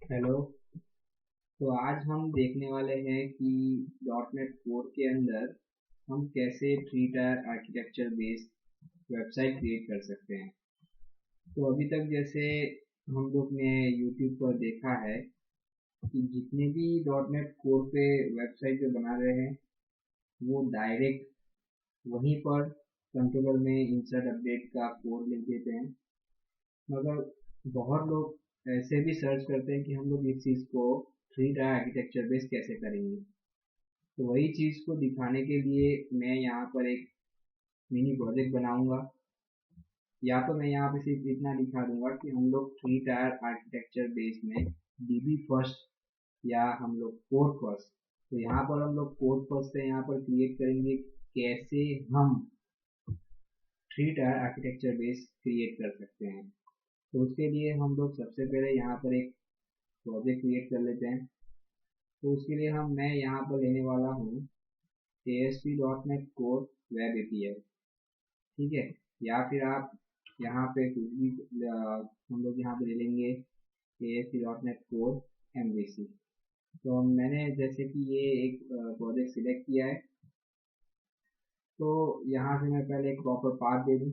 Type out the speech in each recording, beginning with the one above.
Hello. तो आज हम देखने वाले हैं कि डॉट नेट कोर के अंदर हम कैसे three tier architecture based website create कर सकते हैं। तो अभी तक जैसे हम लोग ने यूट्यूब पर देखा है कि जितने भी डॉट नेट कोर पे वेबसाइट जो बना रहे हैं वो डायरेक्ट वहीं पर कंट्रोलर में इंसर्ट अपडेट का कोड लिख देते हैं। मगर बहुत लोग ऐसे भी सर्च करते हैं कि हम लोग इस चीज़ को थ्री टायर आर्किटेक्चर बेस्ड कैसे करेंगे। तो वही चीज़ को दिखाने के लिए मैं यहाँ पर एक मिनी प्रोजेक्ट बनाऊंगा। या तो मैं यहाँ पे सिर्फ इतना दिखा दूंगा कि हम लोग थ्री टायर आर्किटेक्चर बेस में डीबी फर्स्ट या हम लोग कोड फर्स्ट। तो यहाँ पर हम लोग कोड फर्स्ट से यहाँ पर क्रिएट करेंगे कैसे हम three tier architecture base create कर सकते हैं। तो उसके लिए हम लोग सबसे पहले यहाँ पर एक प्रोजेक्ट क्रिएट कर लेते हैं। तो उसके लिए मैं यहाँ पर लेने वाला हूँ ASP.NET Core वेब API। ठीक है। या फिर आप यहाँ पे कुछ भी हम लोग यहाँ पे ले लेंगे ASP.NET Core MVC। तो मैंने जैसे कि ये एक प्रोजेक्ट सिलेक्ट किया है, तो यहाँ से मैं पहले एक प्रॉपर पाथ दे दूँ।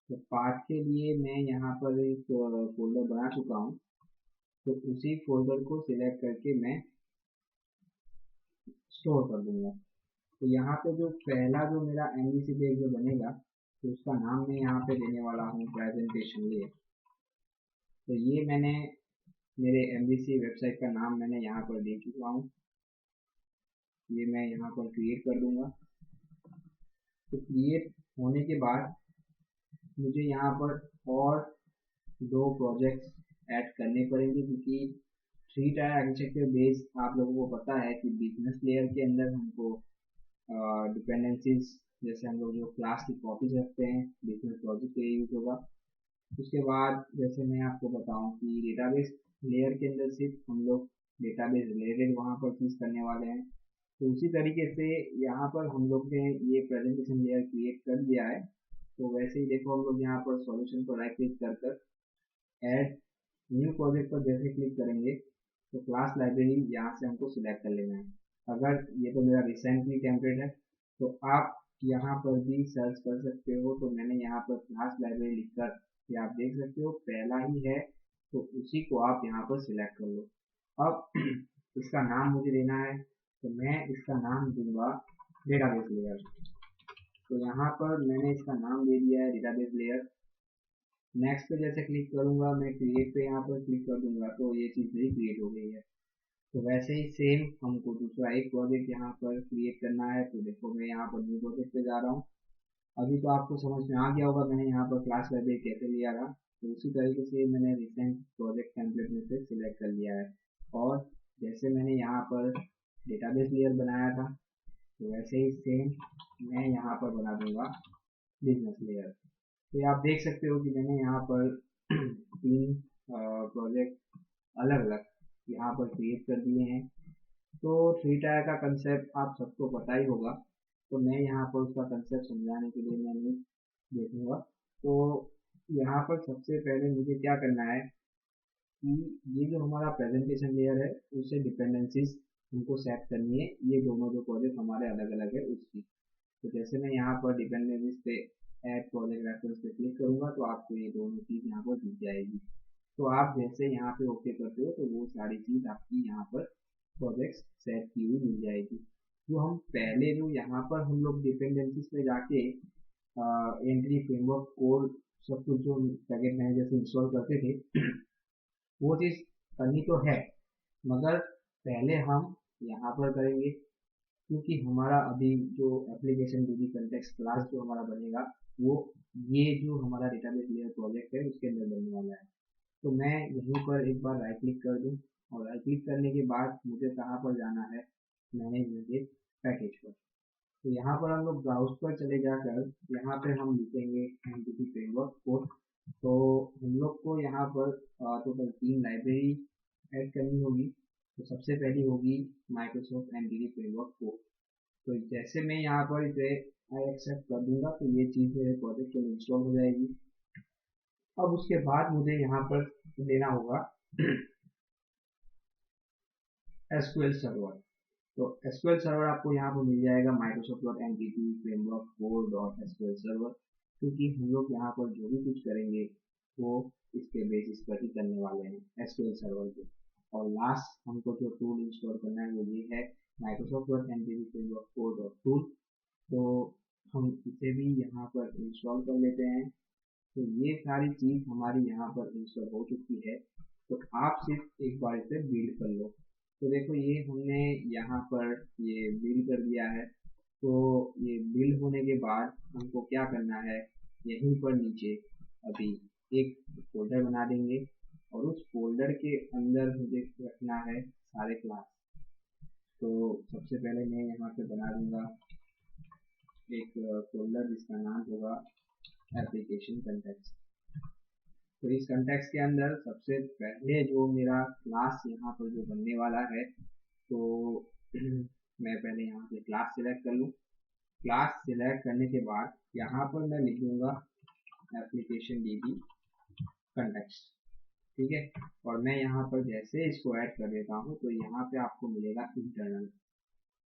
तो पाथ के लिए मैं यहाँ पर एक फोल्डर बना चुका हूँ। तो उसी फोल्डर को सिलेक्ट करके मैं स्टोर कर दूंगा। तो यहाँ पे जो पहला जो मेरा MVC पेज जो बनेगा, तो उसका नाम मैं यहाँ पे देने वाला हूँ प्रेजेंटेशन लेयर। तो ये मैंने मेरे MVC वेबसाइट का नाम मैंने यहाँ पर दे चुका हूँ। ये मैं यहाँ पर क्रिएट कर दूंगा। तो क्रिएट होने के बाद मुझे यहाँ पर और दो प्रोजेक्ट्स ऐड करने पड़ेंगे, क्योंकि थ्री टायर आर्किटेक्चर बेस आप लोगों को पता है कि बिजनेस लेयर के अंदर हमको डिपेंडेंसीज जैसे हम लोग जो क्लास की कॉपीज रखते हैं बिजनेस लॉजिक के लिए यूज होगा। उसके बाद जैसे मैं आपको बताऊं कि डेटाबेस लेयर के अंदर सिर्फ हम लोग डेटाबेस रिलेटेड वहाँ पर चीज़ करने वाले हैं। तो उसी तरीके से यहाँ पर हम लोग ने ये प्रेजेंटेशन लेयर क्रिएट कर दिया है। तो वैसे ही देखो हम लोग यहाँ पर सॉल्यूशन पर राइट क्लिक कर कर ऐड न्यू प्रोजेक्ट पर जैसे क्लिक करेंगे तो क्लास लाइब्रेरी यहाँ से हमको सिलेक्ट कर लेना है। अगर ये तो मेरा रिसेंटली टेम्पलेट है, तो आप यहाँ पर भी सर्च कर सकते हो। तो मैंने यहाँ पर क्लास लाइब्रेरी लिखकर ये आप देख सकते हो पहला ही है, तो उसी को आप यहाँ पर सिलेक्ट कर लो। अब इसका नाम मुझे देना है, तो मैं इसका नाम दूंगा डेटाबेस लेयर। तो यहाँ पर मैंने इसका नाम दे दिया है डेटाबेस लेयर। नेक्स्ट पे जैसे क्लिक करूंगा, मैं क्रिएट पे यहाँ पर क्लिक कर दूंगा, तो ये चीज़ मेरी क्रिएट हो गई है। तो वैसे ही सेम हमको दूसरा एक प्रोजेक्ट यहाँ पर क्रिएट करना है। तो देखो मैं यहाँ पर न्यू प्रोजेक्ट पे जा रहा हूँ। अभी तो आपको समझ में आ गया होगा मैंने यहाँ पर क्लास लाइब्रेरी कैसे लिया था। तो उसी तरीके से मैंने रिसेंट प्रोजेक्ट टेम्पलेट में से सिलेक्ट कर लिया है। और जैसे मैंने यहाँ पर डेटाबेस लेयर बनाया था, तो वैसे ही सेम मैं यहाँ पर बना दूंगा बिजनेस लेयर। तो ये आप देख सकते हो कि मैंने यहाँ पर तीन प्रोजेक्ट अलग अलग यहाँ पर क्रिएट कर दिए हैं। तो थ्री टायर का कंसेप्ट आप सबको पता ही होगा, तो मैं यहाँ पर उसका कंसेप्ट समझाने के लिए मैं देखूंगा। तो यहाँ पर सबसे पहले मुझे क्या करना है कि ये जो हमारा प्रेजेंटेशन लेयर है उससे डिपेंडेंसीज हमको सेट करनी है। ये दोनों जो प्रोजेक्ट हमारे अलग अलग है उसकी। तो जैसे मैं यहाँ पर डिपेंडेंसीज पे ऐड प्रोजेक्ट रेफरेंस पे क्लिक करूंगा, तो आपको ये दोनों चीज़ यहाँ पर दिख जाएगी। तो आप जैसे यहाँ पे ओके करते हो, तो वो सारी चीज़ आपकी यहाँ पर प्रोजेक्ट्स सेट की हुई मिल जाएगी। जो हम पहले जो यहाँ पर हम लोग डिपेंडेंसीज में जाके एंट्री फ्रेमवर्क कोड सब कुछ जो पैकेट मैनेजर से इंस्टॉल करते थे वो चीज़ करनी तो है, मगर पहले हम यहाँ पर करेंगे, क्योंकि हमारा अभी जो एप्लीकेशन डीबी कंटेक्स्ट क्लास जो हमारा बनेगा वो ये जो हमारा डेटाबेस लेयर प्रोजेक्ट है उसके अंदर बनने वाला है। तो मैं यहीं पर एक बार राइट क्लिक कर दूं, और राइट क्लिक करने के बाद मुझे कहाँ पर जाना है, मैनेज विद पैकेज पर। तो यहाँ पर हम लोग ब्राउज पर चले जाकर यहाँ पे हम लिखेंगे एंटिटी फ्रेमवर्क कोड। तो हम लोग को यहाँ पर टोटल तीन लाइब्रेरी ऐड करनी होगी। तो सबसे पहली होगी माइक्रोसॉफ्ट एंटिटी फ्रेमवर्क कोड। तो जैसे मैं यहाँ पर इसे आई एक्सेप्ट कर दूंगा, तो ये चीज़ मेरे प्रोजेक्ट के लिए इंस्टॉल हो जाएगी। अब उसके बाद मुझे यहाँ पर लेना होगा एसक्यूएल सर्वर। तो एसक्यूएल सर्वर आपको यहाँ पर मिल जाएगा Microsoft entity framework 4.sql server, क्योंकि हम लोग यहाँ पर जो भी कुछ करेंगे वो इसके बेसिस पर ही करने वाले हैं एसक्यूएल सर्वर के। और लास्ट हमको जो टूल इंस्टॉल करना है वो ये है माइक्रोसॉफ्ट एंटिटी फ्रेमवर्क 4.tool। तो हम इसे भी यहाँ पर इंस्टॉल कर लेते हैं। तो ये सारी चीज़ हमारी यहाँ पर इंस्टॉल हो चुकी है। तो आप सिर्फ एक बार इसे बिल्ड कर लो। तो देखो ये हमने यहाँ पर ये बिल्ड कर दिया है। तो ये बिल्ड होने के बाद हमको क्या करना है, यहीं पर नीचे अभी एक फोल्डर बना देंगे और उस फोल्डर के अंदर मुझे रखना है सारे क्लास। तो सबसे पहले मैं यहाँ पे बना दूंगा एक फोल्डर जिसका नाम होगा एप्लीकेशन कंटेक्स्ट। तो इस कंटेक्स्ट के अंदर सबसे पहले जो मेरा क्लास यहाँ पर जो बनने वाला है, तो मैं पहले यहाँ से क्लास सिलेक्ट कर लूँ। क्लास सिलेक्ट करने के बाद यहाँ पर मैं लिख दूंगा एप्लीकेशन डीबी कंटेक्स्ट, ठीक है। और मैं यहाँ पर जैसे इसको ऐड कर देता हूँ तो यहाँ पे आपको मिलेगा इंटरनल।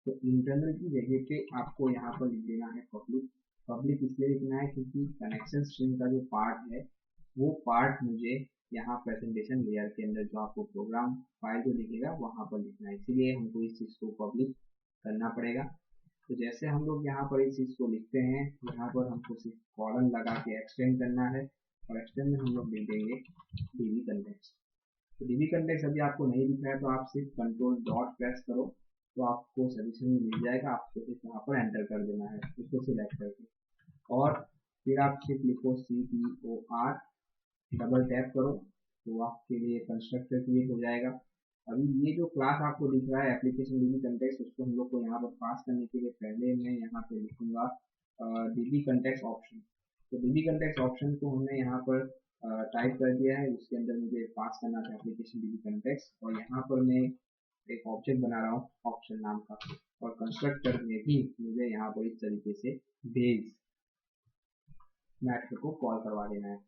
तो इंटरनल की जगह पे आपको यहाँ पर लिख देना है पब्लिक। पब्लिक इसलिए लिखना है क्योंकि कनेक्शन स्ट्रिंग का जो पार्ट है वो पार्ट मुझे यहाँ प्रेजेंटेशन लेयर के अंदर जो आपको प्रोग्राम फाइल जो दिखेगा वहाँ पर लिखना है, इसीलिए हमको इस चीज़ को पब्लिक करना पड़ेगा। तो जैसे हम लोग यहाँ पर इस चीज़ को लिखते हैं, यहाँ पर हमको सिर्फ कॉलन लगा के एक्सटेंड करना है और एक्सटेंड में हम लोग लिख देंगे डीबी कंटेक्स्ट। तो डीबी कंटेक्स्ट अभी आपको नहीं दिख रहा है तो आप सिर्फ कंट्रोल डॉट प्रेस करो तो आपको सजेशन मिल जाएगा। आपको सिर्फ यहाँ पर एंटर कर देना है उसको सिलेक्ट करके, और फिर आप सिर्फ लिखो CTOR, डबल टैप करो तो आपके लिए कंस्ट्रक्टर क्रिएट हो जाएगा। अभी ये जो क्लास आपको दिख रहा है एप्लीकेशन डीबी कंटेक्स्ट, उसको हम लोग को यहाँ पर पास करने के लिए पहले मैं यहाँ पे लिखूंगा डीबी कंटेक्स्ट ऑप्शन। तो डीबी कंटेक्स्ट ऑप्शन को हमने यहाँ पर टाइप कर दिया है, उसके अंदर मुझे पास करना था एप्लीकेशन डीबी कंटेक्स्ट, और यहाँ पर मैं एक ऑब्जेक्ट बना रहा हूँ ऑप्शन नाम का, और कंस्ट्रक्टर में भी मुझे यहाँ पर इस तरीके से बेस मैथड को कॉल करवा देना है।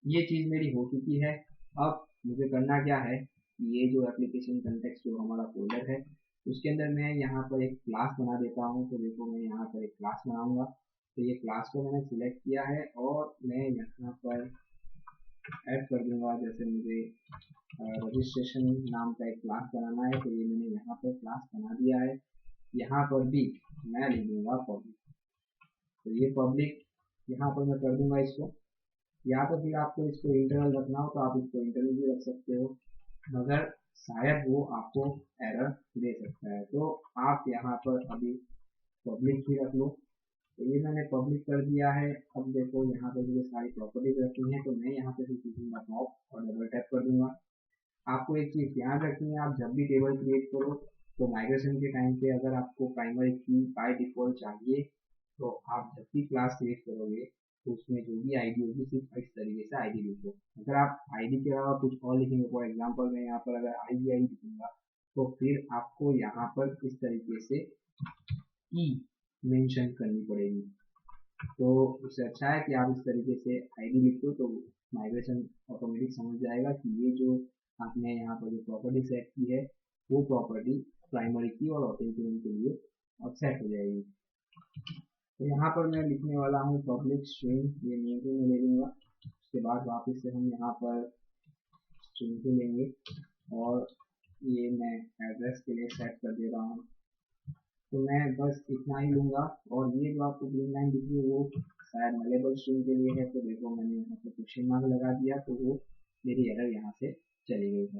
ये चीज़ मेरी हो चुकी है। अब मुझे करना क्या है, ये जो एप्लीकेशन कंटेक्स्ट जो हमारा फोल्डर है उसके अंदर मैं यहाँ पर एक क्लास बना देता हूँ। तो देखो मैं यहाँ पर एक क्लास बनाऊंगा। तो ये क्लास को मैंने सिलेक्ट किया है और मैं यहाँ पर ऐड कर दूंगा, जैसे मुझे रजिस्ट्रेशन नाम का एक क्लास बनाना है तो ये मैंने यहाँ पर क्लास बना दिया है। यहाँ पर भी मैं लिख दूंगा पब्लिक। तो ये पब्लिक यहाँ पर मैं कर दूंगा इसको, या तो फिर आपको इसको इंटरनल रखना हो तो आप इसको इंटरनल भी रख सकते हो, मगर शायद वो आपको एरर दे सकता है। तो आप यहाँ पर अभी पब्लिक ही रख लो। तो ये मैंने पब्लिक कर दिया है। अब देखो यहाँ पर मुझे सारी प्रॉपर्टीज रखनी है तो मैं यहाँ पे लिखूंगा टॉप और डबल टैप कर दूंगा। आपको एक चीज़ ध्यान रखनी है, आप जब भी टेबल क्रिएट करो तो माइग्रेशन के टाइम पे अगर आपको प्राइमरी की बाय डिफॉल्ट चाहिए तो आप जब भी क्लास क्रिएट करोगे तो उसमें जो भी आईडी होगी सिर्फ इस तरीके से आईडी लिखो। अगर आप आईडी के अलावा कुछ और लिखेंगे, फॉर एग्जांपल मैं यहाँ पर अगर आई लिखूंगा तो फिर आपको यहाँ पर इस तरीके से की मेंशन करनी पड़ेगी। तो उससे अच्छा है कि आप इस तरीके से आईडी लिख दो तो माइग्रेशन ऑटोमेटिक समझ जाएगा कि ये जो आपने यहाँ पर जो प्रॉपर्टी सेट की है वो प्रॉपर्टी प्राइमरी की और ऑथेंटिकेशन के लिए अब सेट हो जाएगी। तो यहाँ पर मैं लिखने वाला हूँ पब्लिक स्ट्रिंग, ये नेम को मैं ले लूँगा। उसके बाद वापस से हम यहाँ पर स्ट्रिंग को लेंगे और ये मैं एड्रेस के लिए सेट कर दे रहा हूँ। तो मैं बस इतना ही लूँगा, और ये जो आपको ग्रीन लाइन दिख रही है वो शायद मलेबल स्ट्रिंग के लिए है। तो देखो मैंने यहाँ पर क्वेश्चन मार्क लगा दिया तो वो मेरी एरर यहाँ से चली गई है।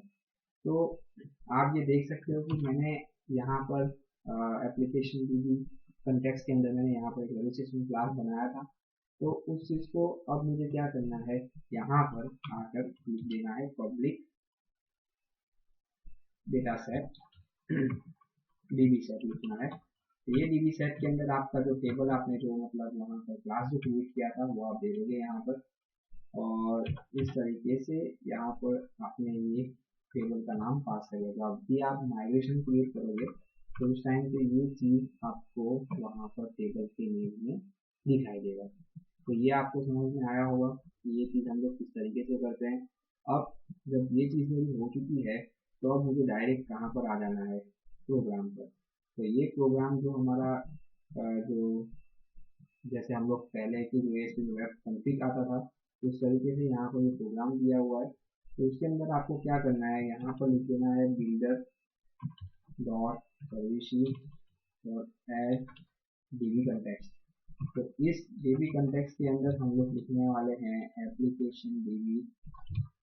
तो आप ये देख सकते हो कि मैंने यहाँ पर एप्लीकेशन डीबी कंटेक्स्ट के अंदर मैंने यहाँ पर एक रजिस्ट्रेशन क्लास बनाया था। तो उस चीज़ को अब मुझे क्या करना है, यहाँ पर आकर लिख देना है public data set dB set लिखना है। तो ये डीबी सेट के अंदर आपका जो टेबल आपने जो मतलब वहाँ पर क्लास जो क्रिएट किया था वो आप दे दोगे यहाँ पर, और इस तरीके से यहाँ पर आपने ये टेबल का नाम पास करेगा। अब भी आप माइग्रेशन क्रिएट करोगे तो उस टाइम पे ये चीज़ आपको वहाँ पर टेबल के नेम में दिखाई देगा। तो ये आपको समझ में आया होगा कि ये चीज़ हम लोग किस तरीके से करते हैं। अब जब ये चीज़ मेरी हो चुकी है तो अब मुझे डायरेक्ट कहाँ पर आ जाना है, प्रोग्राम पर। तो ये प्रोग्राम जो हमारा जो जैसे हम लोग पहले की जो ASP.NET वेब कॉन्फ़िग आता था उस तरीके से यहाँ पर ये प्रोग्राम दिया हुआ है। तो उसके अंदर आपको क्या करना है, यहाँ पर लिख देना है builder dot services dot add db context। तो इस db context के अंदर हम लोग लिखने वाले हैं एप्लीकेशन db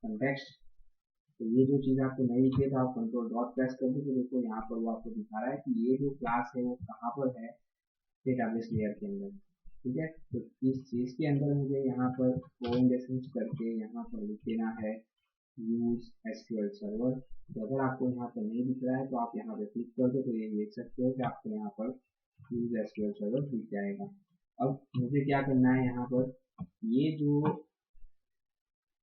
context। तो ये जो चीज़ आपको नहीं लिखी है तो आप कंट्रोल डॉट प्रेस कर दो, तो देखो यहाँ पर वो आपको दिखा रहा है कि ये जो क्लास है वो कहाँ पर है, डेटाबेस लेयर के अंदर। ठीक है, तो इस चीज़ के अंदर मुझे यहाँ पर ओरिएंटेशन करके यहाँ पर लिख देना है यूज एसक्यूएल सर्वर। तो अगर आपको यहाँ पर नहीं दिख रहा है तो आप यहाँ पर क्लिक कर दो, तो ये देख सकते हो कि आपको यहाँ पर यूज एसक्यूएल सर्वर दिख जाएगा। अब मुझे क्या करना है, यहाँ पर ये जो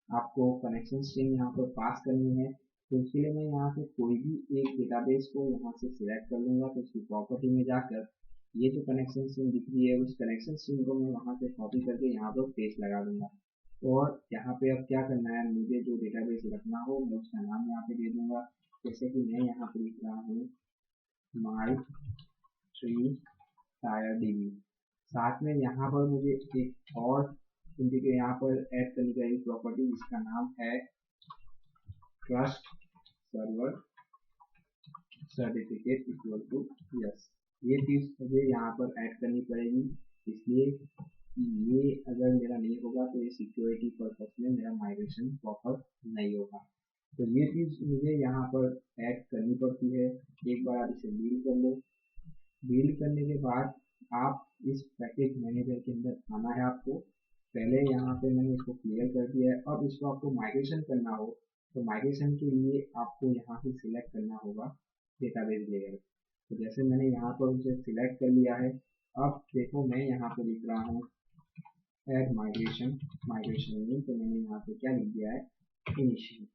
आपको कनेक्शन स्ट्रिंग यहाँ पर पास करनी है, तो उसके लिए मैं यहाँ से कोई भी एक डेटाबेस को यहाँ से सिलेक्ट कर लूँगा। तो उसकी प्रॉपर्टी में जाकर ये जो कनेक्शन स्ट्रिंग दिख रही है उस कनेक्शन स्ट्रिंग को मैं वहाँ से कॉपी करके यहाँ पर पेस्ट लगा दूंगा। और यहाँ पे अब क्या करना है, मुझे जो डेटाबेस रखना हो मैं उसका नाम यहाँ पे दे दूंगा। जैसे कि मैं यहाँ पे लिख रहा हूँ माई ट्री टायर डीबी। साथ में यहाँ पर मुझे एक और क्योंकि यहाँ पर ऐड करनी चाहिए प्रॉपर्टी जिसका नाम है trust server certificate equal to yes. ये चीज़ मुझे यहाँ पर ऐड करनी पड़ेगी, इसलिए कि ये अगर मेरा नहीं होगा तो ये सिक्योरिटी पर्पस में मेरा माइग्रेशन प्रॉपर नहीं होगा। तो ये चीज़ मुझे यहाँ पर ऐड करनी पड़ती है। एक बार आप इसे बिल्ड कर लो। बिल्ड करने के बाद आप इस पैकेज मैनेजर के अंदर आना है आपको। पहले यहाँ पे मैंने इसको क्लियर कर दिया है। अब इसको आपको माइग्रेशन करना हो तो माइग्रेशन के लिए आपको यहाँ से सिलेक्ट करना होगा डेटाबेस लेयर। तो जैसे मैंने यहाँ पर उसे सिलेक्ट कर लिया है, अब देखो मैं यहाँ पर लिख रहा हूँ ऐड माइग्रेशन नेम। तो मैंने यहाँ पे क्या लिख दिया है, इनिशियल।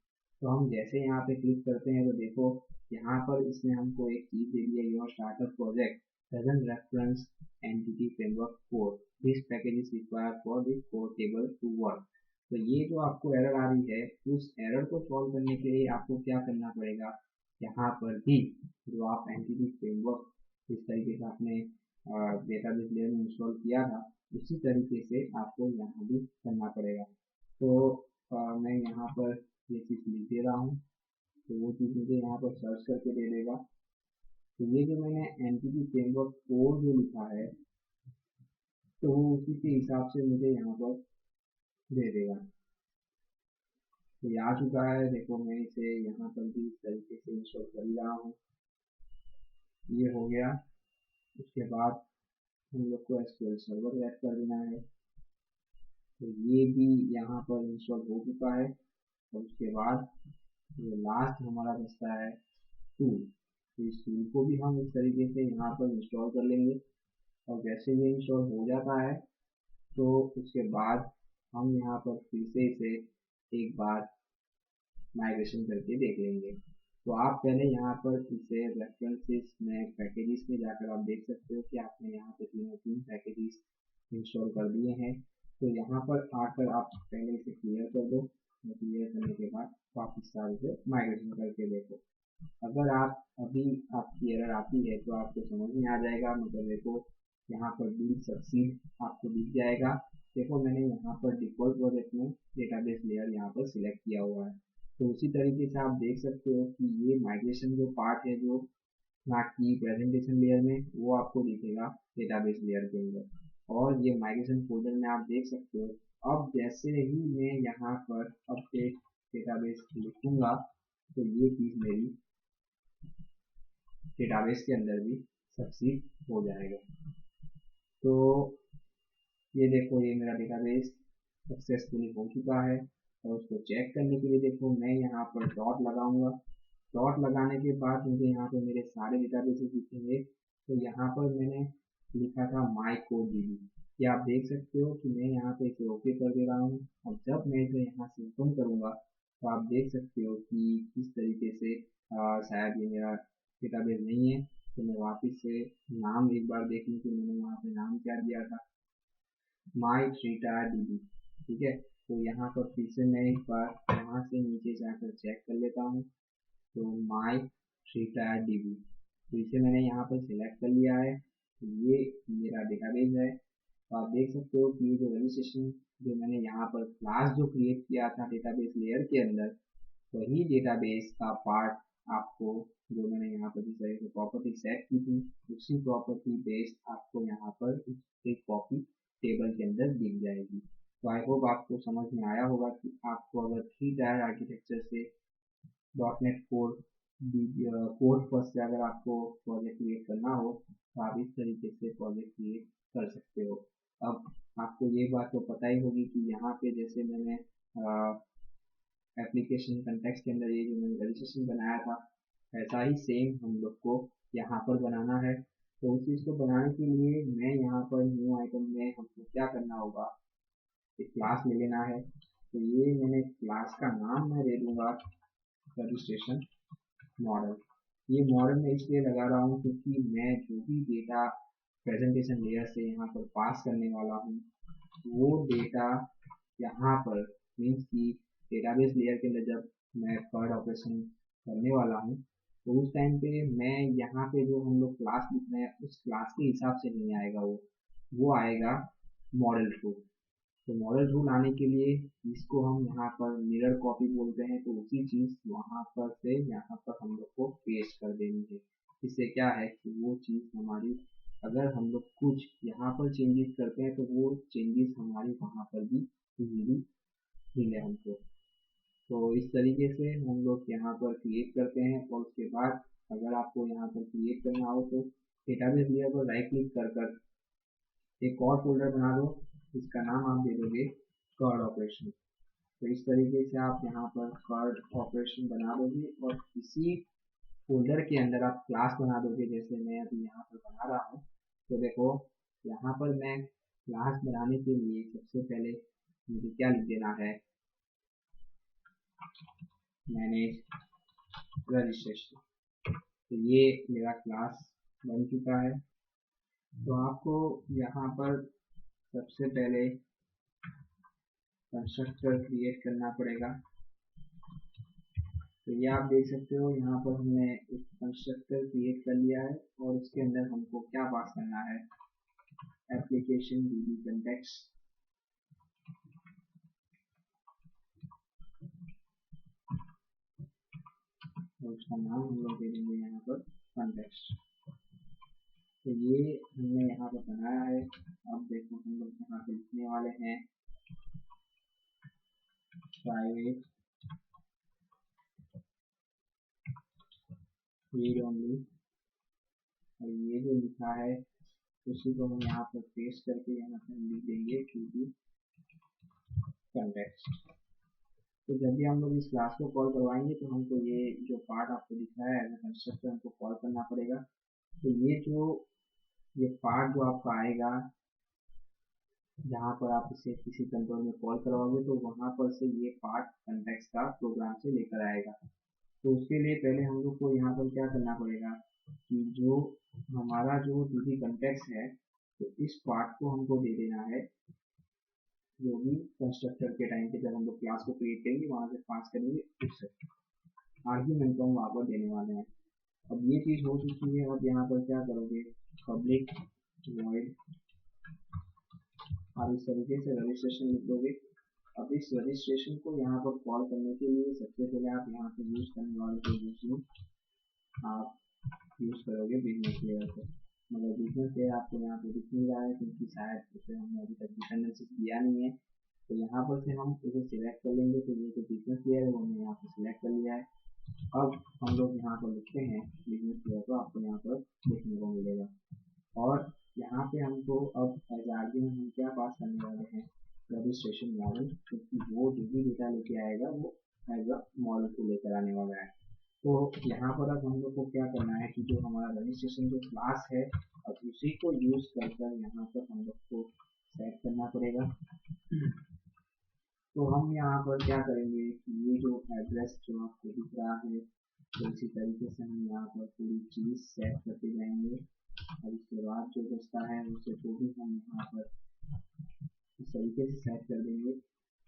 तो हम जैसे यहाँ पे क्लिक करते हैं तो देखो यहाँ पर इसने हमको एक चीज़ दे दी है, your startup project doesn't reference entity framework core, this package is required for the core table to work। तो ये जो आपको एरर आ रही है उस एरर को सॉल्व करने के लिए आपको क्या करना पड़ेगा, यहाँ पर भी जो आप एंटिटी फ्रेमवर्क जिस तरीके से आपने डेटाबेस लेयर में इंस्टॉल किया था उसी तरीके से आपको यहाँ भी करना पड़ेगा। तो मैं यहाँ पर ये चीज़ लिख दे रहा हूँ, तो वो चीज़ मुझे यहाँ पर सर्च करके दे देगा। तो ये जो मैंने एंटिटी फ्रेमवर्क कोड जो लिखा है तो वो उसी के हिसाब से मुझे यहाँ पर दे देगा। तो ये आ चुका है, देखो मैं इसे यहाँ पर भी इस तरीके से इंस्टॉल कर रहा हूँ। ये हो गया। उसके बाद हम लोग को एसक्यूएल सर्वर ऐड कर देना है। तो ये भी यहाँ पर इंस्टॉल हो चुका है। और उसके बाद जो लास्ट हमारा बचता है टूल, तो इस टूल को भी हम इस तरीके से यहाँ पर इंस्टॉल कर लेंगे। और जैसे ये इंस्टॉल हो जाता है तो उसके बाद हम यहाँ पर फिर से इसे एक बार माइग्रेशन करके देख लेंगे। तो आप पहले यहाँ पर इसे रेफरेंसेस में पैकेजेस में जाकर आप देख सकते हो कि आपने यहाँ पे तीन पैकेजेस इंस्टॉल कर दिए हैं। तो यहाँ पर आकर आप पहले इसे क्लियर कर दो। क्लियर करने के बाद वापस से माइग्रेशन करके देखो। अगर आप अभी आपकी एरर आती है तो आपको समझ में आ जाएगा, मतलब देखो यहाँ पर बिल्ड सक्सीड आपको दिख जाएगा। देखो मैंने यहाँ पर डिफॉल्ट प्रोजेक्ट में डेटाबेस लेयर यहाँ पर सिलेक्ट किया हुआ है। तो उसी तरीके से आप देख सकते हो कि ये माइग्रेशन जो पार्ट है जो ना कि प्रेजेंटेशन लेयर में वो आपको दिखेगा डेटाबेस लेयर के अंदर। और ये माइग्रेशन फोल्डर में आप देख सकते हो। अब जैसे ही मैं यहाँ पर अपडेट डेटाबेस लिखूंगा तो ये चीज़ मेरी डेटाबेस के अंदर भी सक्सीड हो जाएगा। तो ये देखो ये मेरा डेटाबेस सक्सेसफुली हो चुका है। और उसको चेक करने के लिए देखो मैं यहाँ पर डॉट लगाऊंगा। डॉट लगाने के बाद मुझे यहाँ पे मेरे सारे डेटाबेसेस दिखेंगे। तो यहाँ पर मैंने लिखा था माई कोड डीबी, ये आप देख सकते हो कि मैं यहाँ पे इसे ओके कर दे रहा हूँ। और जब मैं इसे यहाँ से ओपन करूँगा तो आप देख सकते हो कि किस तरीके से शायद ये मेरा डेटाबेस नहीं है। तो मैं वापस से नाम एक बार देख लूँ कि मैंने वहाँ पे नाम क्या दिया था, माई ट्री टायर डीबी। ठीक है, तो यहाँ पर फिर से मैं एक बार यहाँ से नीचे जाकर चेक कर लेता हूँ। तो माई थ्री टायर DB, तो इसे मैंने यहाँ पर सिलेक्ट कर लिया है। तो ये मेरा डेटाबेस है। तो आप देख सकते हो कि ये जो रजिस्ट्रेशन जो मैंने यहाँ पर क्लास जो क्रिएट किया था डेटाबेस लेयर के अंदर, वही डेटाबेस का पार्ट आपको, जो मैंने यहाँ पर जिस तरह से प्रॉपर्टी सेट की थी, उसी प्रॉपर्टी बेस्ड आपको यहाँ पर एक कॉपी टेबल के अंदर दिख जाएगी। तो आई होप आपको समझ में आया होगा कि आपको अगर 3 टायर आर्किटेक्चर से .NET कोर पर से अगर आपको प्रोजेक्ट क्रिएट करना हो तो आप इस तरीके से प्रोजेक्ट क्रिएट कर सकते हो। अब आपको ये बात तो पता ही होगी कि यहाँ पे जैसे मैंने एप्लीकेशन कंटेक्स्ट के अंदर ये जो मैंने रजिस्ट्रेशन बनाया था, ऐसा ही सेम हम लोग को यहाँ पर बनाना है। तो उस चीज़ को बनाने के लिए मैं यहाँ पर न्यू आइटम में हमको क्या करना होगा, एक क्लास ले लेना है। तो ये मैंने क्लास का नाम मैं दे दूंगा रजिस्ट्रेशन मॉडल। ये मॉडल मैं इसलिए लगा रहा हूँ क्योंकि मैं जो भी डेटा प्रेजेंटेशन लेयर से यहाँ पर पास करने वाला हूँ, वो डेटा यहाँ पर मीन्स कि डेटाबेस लेयर के अंदर जब मैं कर्ड ऑपरेशन करने वाला हूँ, तो उस टाइम पे मैं यहाँ पे जो हम लोग क्लास लिख रहे हैं उस क्लास के हिसाब से नहीं आएगा, वो आएगा मॉडल टू। तो मॉडल रूल आने के लिए इसको हम यहाँ पर मिरर कॉपी बोलते हैं। तो उसी चीज़ वहाँ पर से यहाँ पर हम लोग को पेस्ट कर देनी है। इससे क्या है कि वो चीज़ हमारी, अगर हम लोग कुछ यहाँ पर चेंजेस करते हैं तो वो चेंजेस हमारी वहाँ पर भी इजीली मिले हमको। तो इस तरीके से हम लोग यहाँ पर क्रिएट करते हैं। और उसके बाद अगर आपको यहाँ पर क्रिएट करना हो तो डेटाबेस लेयर पर राइट क्लिक कर एक और फोल्डर बना दो, इसका नाम आप दे दोगे कर्ड ऑपरेशन। तो इस तरीके से आप यहाँ पर कर्ड ऑपरेशन बना दोगे और इसी फोल्डर के अंदर आप क्लास बना दोगे, जैसे मैं अभी यहाँ पर बना रहा हूँ। तो देखो यहाँ पर मैं क्लास बनाने के लिए सबसे पहले मुझे क्या लिख देना है, मैनेज रजिस्ट्रेशन। तो ये मेरा क्लास बन चुका है। तो आपको यहाँ पर सबसे पहले कंस्ट्रक्टर क्रिएट करना पड़ेगा। तो ये आप देख सकते हो यहाँ पर हमने एक कंस्ट्रक्टर क्रिएट कर लिया है और उसके अंदर हमको क्या पास करना है, एप्लीकेशन DB कंटेक्स्ट। और उसका नाम हम लोग दे देंगे यहाँ पर कंटेक्स्ट। तो ये हमने यहाँ पर बनाया है। अब देखो हम लोग यहाँ पे लिखने वाले हैं प्राइवेट रीड ओनली, और ये जो लिखा है उसी को हम यहाँ पर पेस्ट करके यहाँ पर लिख देंगे DB कंटेक्स्ट। तो जब भी हम लोग इस क्लास को कॉल करवाएंगे तो हमको ये जो पार्ट आपको दिख रहा है एज ए कंस्ट्रक्टर हमको कॉल करना पड़ेगा। तो ये पार्ट जो आपका आएगा जहाँ पर आप इसे किसी कंट्रोल में कॉल करवाओगे तो वहाँ पर से ये पार्ट कंटेक्स्ट का प्रोग्राम से लेकर आएगा। तो उसके लिए पहले हम लोग को यहाँ पर क्या करना पड़ेगा कि जो हमारा जो DB कंटेक्स्ट है, तो इस पार्ट को हमको दे देना है, जो भी कंस्ट्रक्टर के टाइम पे जब हम लोग क्लास को क्रिएट करेंगे वहाँ से पास करेंगे उससे आर्ग्यूमेंट को हम वहाँ पर देने वाले हैं। अब ये चीज़ हो चुकी है। अब यहाँ पर क्या करोगे, पब्लिक वॉइड, आप इस तरीके से रजिस्ट्रेशन लिख दोगे। अब इस रजिस्ट्रेशन को यहाँ पर कॉल करने के लिए सबसे पहले आप यहाँ पर यूज करने वाले पोजीशन आप यूज करोगे बिजनेस लेयर को, मगर बिजनेस लेयर आपको यहाँ पे दिख नहीं रहा है क्योंकि शायद उसे हमने अभी तक डिपेंडेंसी दिया नहीं है। तो यहाँ पर से हम इसे सिलेक्ट कर लेंगे। तो ये जो बिजनेस लेयर है वो हमने यहाँ पर सिलेक्ट कर लिया है। अब हम लोग यहाँ पर लिखते हैं बिजनेस लेयर, तो आपको यहाँ पर देखने को मिलेगा। और यहाँ पे हमको अब एज आर्ग्यूमेंट हम क्या पास करने वाले हैं, रजिस्ट्रेशन मॉडल, क्योंकि वो जो भी डेटा लेके आएगा वो एज अ मॉडल को लेकर आने वाला है। तो यहाँ पर अब हम लोग को क्या करना है कि जो हमारा रजिस्ट्रेशन जो क्लास है अब उसी को यूज कर यहाँ पर हम लोग को सेट करना पड़ेगा। तो हम यहाँ पर क्या करेंगे कि ये जो एड्रेस जो आपको दिख रहा है, तो इसी तरीके से हम यहाँ पर पूरी चीज़ सेट करते जाएंगे। और इसके बाद जो बचता है उसे को भी हम यहाँ पर इस तरीके से सेट कर देंगे।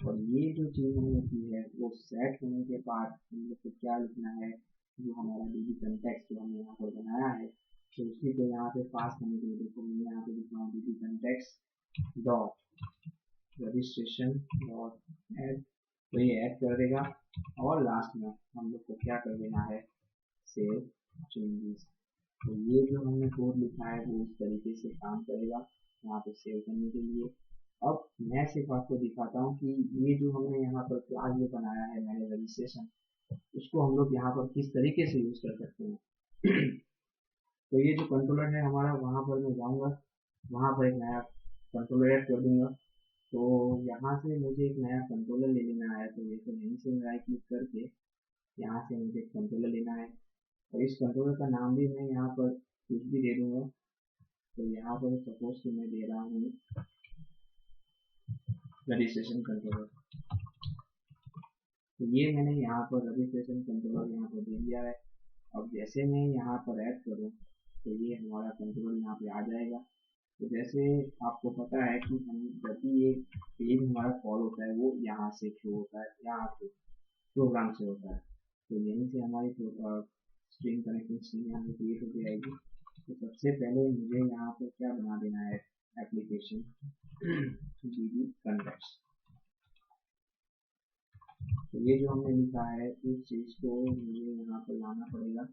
और ये जो चीज़ हमने की है वो सेट होने के बाद हम लोग को क्या लिखना है, जो हमारा DB कंटेक्स्ट जो हमने यहाँ पर बनाया है, तो उसी को यहाँ पे पास करने के लिए देखो मैं यहाँ पे लिख रहा हूँ DB context dot registration dot add, तो ये ऐड कर देगा और लास्ट में हम लोग को क्या कर देना है, सेव चेंजेस। तो ये जो हमने कोड लिखा है वो इस तरीके से काम करेगा यहाँ पे सेव करने के लिए। अब मैं सिर्फ आपको दिखाता हूँ कि ये जो हमने यहाँ पर क्लास जो बनाया है मैंने रजिस्ट्रेशन, उसको हम लोग यहाँ पर किस तरीके से यूज कर सकते हैं। तो ये जो कंट्रोलर है हमारा, वहाँ पर मैं जाऊँगा, वहाँ पर एक नया कंट्रोलर ऐड कर दूंगा। तो यहाँ से मुझे एक नया कंट्रोलर ले लेना है, तो ये तो यहीं से राइट क्लिक करके यहाँ से मुझे एक कंट्रोलर लेना है और इस कंट्रोलर का नाम भी मैं यहाँ पर कुछ भी दे दूंगा। तो यहाँ पर सपोज कि मैं दे रहा हूँ रजिस्ट्रेशन कंट्रोलर, तो ये मैंने यहाँ पर रजिस्ट्रेशन कंट्रोलर यहाँ पर दे दिया है। अब जैसे मैं यहाँ पर ऐड करूँ तो ये हमारा कंट्रोलर यहाँ पे आ जाएगा। तो जैसे आपको पता है कि हम जब भी ये पेज हमारा कॉल होता है वो यहाँ से शो होता है, यहाँ पे प्रोग्राम से होता है, तो यहीं से हमारी स्ट्रिंग कनेक्टिंग स्ट्रिंग यहाँ पे क्रिएट हो जाएगी। तो सबसे पहले मुझे यहाँ पे क्या बना देना है, एप्लीकेशन DB कंटेक्स्ट। तो ये जो हमने लिखा है इस चीज़ को मुझे यहाँ पर लाना पड़ेगा।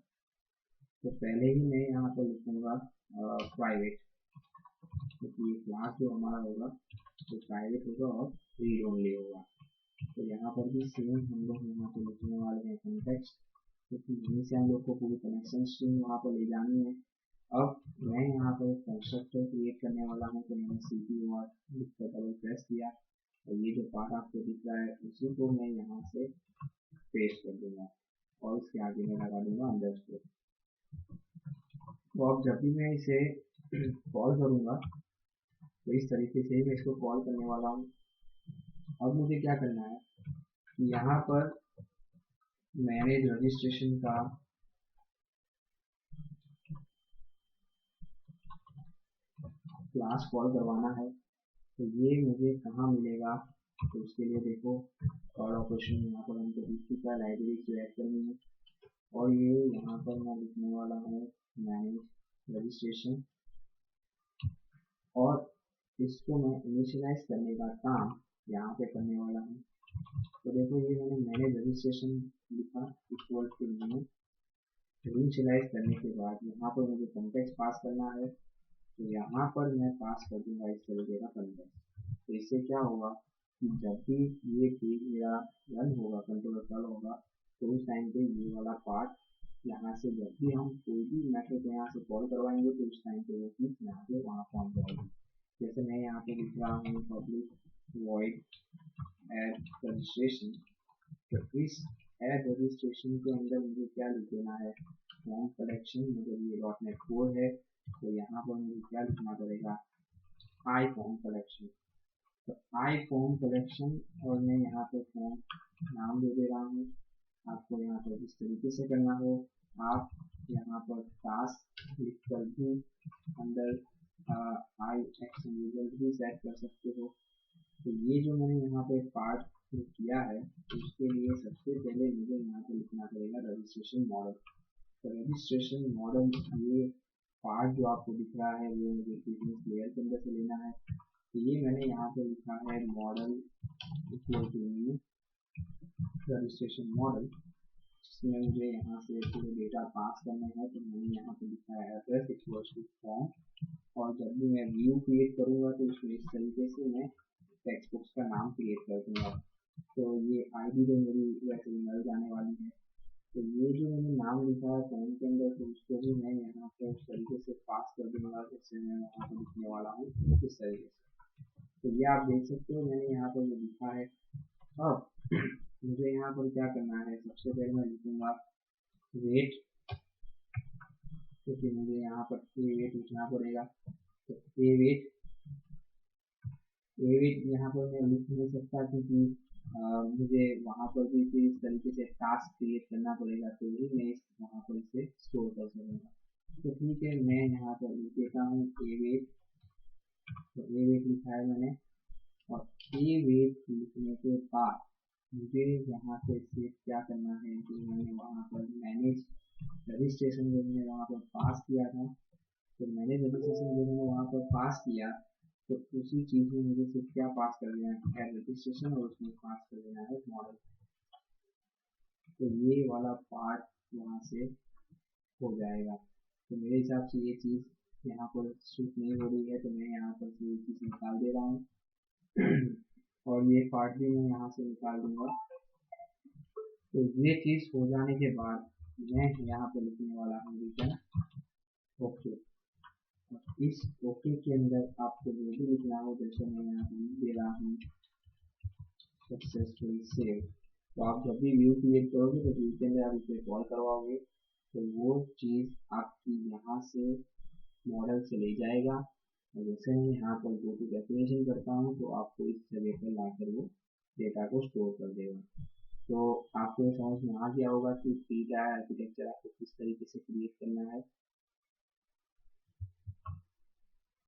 तो पहले ही मैं यहाँ पर लिखूँगा प्राइवेट, क्योंकि ये क्लास जो हमारा होगा तो प्राइवेट होगा और रीड ओनली होगा। तो यहाँ पर भी सेम हम लोग यहाँ पर लिखने वाले हैं कंटेक्स्ट, क्योंकि यहीं से हम लोग को पूरी कनेक्शन स्ट्रिंग वहाँ पर ले जानी है। अब मैं यहाँ पर एक कंस्ट्रक्टर क्रिएट करने वाला हूँ, तो मैंने CPU और लिखकर डबल प्रेस किया और ये जो पार्ट आपको दिख रहा है उसी को मैं यहाँ से पेस्ट कर दूंगा और इसके आगे मैं लगा दूंगा अंडरस्कोर। तो अब जब भी मैं इसे कॉल करूँगा तो इस तरीके से ही मैं इसको कॉल करने वाला हूँ। अब मुझे क्या करना है कि यहाँ पर मैनेज रजिस्ट्रेशन का क्लास कॉल करवाना है, तो ये मुझे कहाँ मिलेगा, तो उसके लिए देखो कॉल ऑपरेशन यहाँ पर हमको दिख चुका है, लाइब्रेरी जो ऐड करनी है और ये यहाँ पर मैं लिखने वाला हूँ मैनेज रजिस्ट्रेशन और इसको मैं इनिशियलाइज करने का काम यहाँ पे करने वाला हूँ। तो देखो ये मैंने मैनेज रजिस्ट्रेशन लिखा इक्वल टू न्यू, इनिशियलाइज करने के बाद यहाँ पर मुझे कंटेक्स्ट पास करना है, तो यहाँ पर मैं पास कर दूंगा इस तरीके का कंटेक्स्ट। तो इससे क्या होगा कि जब भी ये पेज मेरा रन होगा, कंट्रोलर चालू होगा, तो उस टाइम पे ये वाला पार्ट यहाँ से जब भी हम कोई भी मेथड यहाँ से कॉल करवाएंगे तो उस टाइम पे वो चीज यहाँ पे वहाँ पहुँच जाएगी। जैसे मैं यहाँ पे लिख रहा हूँ पब्लिक वॉइड ऐड रजिस्ट्रेशन, तो इस ऐड रजिस्ट्रेशन के अंदर मुझे क्या लिख देना है, फॉर्म कलेक्शन, मतलब ये .NET कोड है, तो यहाँ पर मुझे क्या लिखना पड़ेगा, आई फॉर्म कलेक्शन। तो आई फॉर्म कलेक्शन और मैं यहाँ पे फॉर्म नाम दे दे रहा हूँ। आपको यहाँ पर जिस तरीके से करना हो आप यहाँ पर टास्क लिख कर भी अंदर आई एक्शन यूजर भी सेट कर सकते हो। तो ये जो मैंने यहाँ पे पार्ट किया है उसके लिए सबसे पहले मुझे यहाँ पे लिखना पड़ेगा रजिस्ट्रेशन मॉडल। तो रजिस्ट्रेशन मॉडल ये पार्ट जो आपको दिख रहा है वो मुझे बिजनेस लेयर के अंदर से लेना है। तो ये मैंने यहाँ पे लिखा है model equal to new registration model, जिसमें मुझे यहाँ से पूरे डेटा पास करने हैं। तो मैंने यहाँ पे लिखा है एड्रेस इक्वल टू फॉर्म, और जब भी मैं व्यू क्रिएट करूँगा तो उसमें इस तरीके से मैं टेक्स्ट बुक्स का नाम क्रिएट कर दूँगा। तो ये आईडी जो मेरी वैसे मिल जाने वाली है, तो ये जो मैंने नाम लिखा है फॉर्म के अंदर तो उसको भी मैं यहाँ पे उस तरीके से पास कर दूँगा जैसे मैं यहाँ पे लिखने वाला हूँ इस तरीके से। तो ये आप देख सकते हो मैंने यहाँ पर जो लिखा है। अब मुझे यहाँ पर क्या करना है, सबसे पहले मैं लिखूँगा वेट, क्योंकि मुझे यहाँ पर ए वेट लिखना पड़ेगा। तो ए वेट यहाँ पर मैं लिख नहीं सकता क्योंकि मुझे वहाँ पर भी फिर इस तरीके से टास्क क्रिएट करना पड़ेगा, तो ही मैं वहाँ पर इसे स्टोर कर सकूँगा। तो ठीक है, मैं यहाँ पर लिख देता हूँ ए वेट। तो ए वेट लिखा है मैंने, और ए वेट लिखने के बाद मुझे यहाँ पे सिर्फ क्या करना है, जो मैंने वहाँ पर मैनेज रजिस्ट्रेशन जो मैंने वहाँ पर पास किया था, तो मैंने रजिस्ट्रेशन जो मैंने वहाँ पर पास किया, तो उसी चीज़ में मुझे सिर्फ क्या पास कर देना है, रजिस्ट्रेशन, और उसमें पास कर देना है मॉडल। तो ये वाला पार्ट वहाँ से हो जाएगा। तो मेरे हिसाब से ये चीज़ यहाँ पर सूट नहीं हो रही है, तो मैं यहाँ पर से ये चीज़ निकाल दे रहा हूँ और ये पार्ट भी मैं यहाँ से निकाल दूंगा। तो ये चीज़ हो जाने के बाद मैं यहाँ पर लिखने वाला हूँ रिटर्न ओके। इस ओके के अंदर आपको जो भी लिखना हो, जैसे मैं यहाँ पर दे रहा हूँ सक्सेसफुल सेव। तो आप जब भी व्यू क्रिएट करोगे तो व्यू के अंदर आप इसे कॉल करवाओगे, तो वो चीज़ आपकी यहाँ से मॉडल से ले जाएगा, और जैसे मैं यहाँ पर गो टू डेफिनेशन करता हूँ तो आपको इस जगह पर लाकर वो डेटा को स्टोर कर देगा। तो आपको समझ में आ गया होगा कि ट्री का आर्किटेक्चर आपको किस तरीके से क्रिएट करना है।